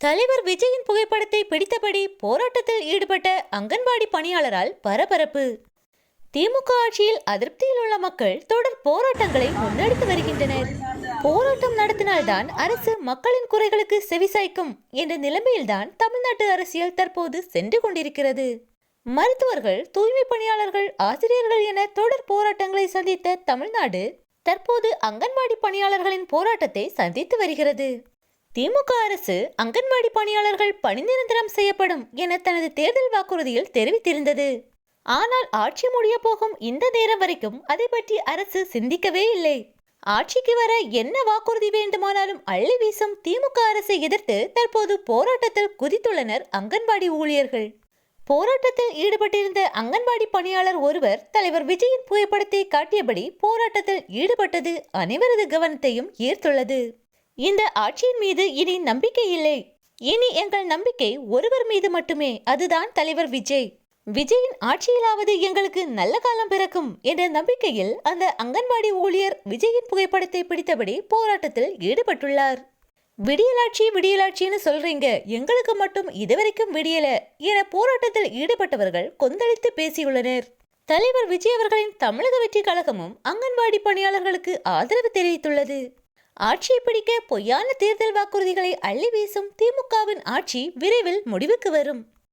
தலைவர் விஜயின் புகைப்படத்தை பிடித்தபடி போராட்டத்தில் ஈடுபட்ட அங்கன்வாடி பணியாளரால் பரபரப்பு. திமுக ஆட்சியில் அதிருப்தியில் உள்ள மக்கள் தொடர் போராட்டங்களை முன்னெடுத்து வருகின்றனர். போராட்டம் நடத்தினால்தான் அரசு மக்களின் குறைகளுக்கு செவிசாய்க்கும் என்ற நிலைமையில்தான் தமிழ்நாட்டு அரசியல் தற்போது சென்று கொண்டிருக்கிறது. மருத்துவர்கள், தூய்மை பணியாளர்கள், ஆசிரியர்கள் என தொடர் போராட்டங்களை சந்தித்த தமிழ்நாடு தற்போது அங்கன்வாடி பணியாளர்களின் போராட்டத்தை சந்தித்து வருகிறது. திமுக அரசு அங்கன்வாடி பணியாளர்கள் பணி நிரந்தரம் செய்யப்படும் என தனது தேர்தல் வாக்குறுதியில் தெரிவித்திருந்தது. ஆனால் ஆட்சி முடிய போகும் இந்த நேரம் வரைக்கும் அதை பற்றி அரசு சிந்திக்கவே இல்லை. ஆட்சிக்கு வர என்ன வாக்குறுதி வேண்டுமானாலும் அள்ளி வீசும் திமுக அரசை எதிர்த்து தற்போது போராட்டத்தில் குதித்துள்ளனர் அங்கன்வாடி ஊழியர்கள். போராட்டத்தில் ஈடுபட்டிருந்த அங்கன்வாடி பணியாளர் ஒருவர் தலைவர் விஜயின் புகைப்படத்தை காட்டியபடி போராட்டத்தில் ஈடுபட்டது அனைவரது கவனத்தையும் ஈர்த்துள்ளது. இந்த ஆட்சியின் மீது இனி நம்பிக்கை இல்லை. இனி எங்கள் நம்பிக்கை ஒருவர் மீது மட்டுமே, அதுதான் தலைவர் விஜய். விஜயின் ஆட்சியிலாவது எங்களுக்கு நல்ல காலம் பிறக்கும் என்ற நம்பிக்கையில் அந்த அங்கன்வாடி ஊழியர் விஜயின் புகைப்படத்தை பிடித்தபடி போராட்டத்தில் ஈடுபட்டுள்ளார். விடியலாட்சி விடியலாட்சின்னு சொல்றீங்க, எங்களுக்கு மட்டும் இதுவரைக்கும் விடியல என போராட்டத்தில் ஈடுபட்டவர்கள் கொந்தளித்து பேசியுள்ளனர். தலைவர் விஜய் அவர்களின் தமிழக வெற்றி கழகமும் அங்கன்வாடி பணியாளர்களுக்கு ஆதரவு தெரிவித்துள்ளது. ஆட்சியை பிடிக்க பொய்யான தேர்தல் வாக்குறுதிகளை அள்ளி வீசும் திமுகவின் ஆட்சி விரைவில் முடிவுக்கு வரும்.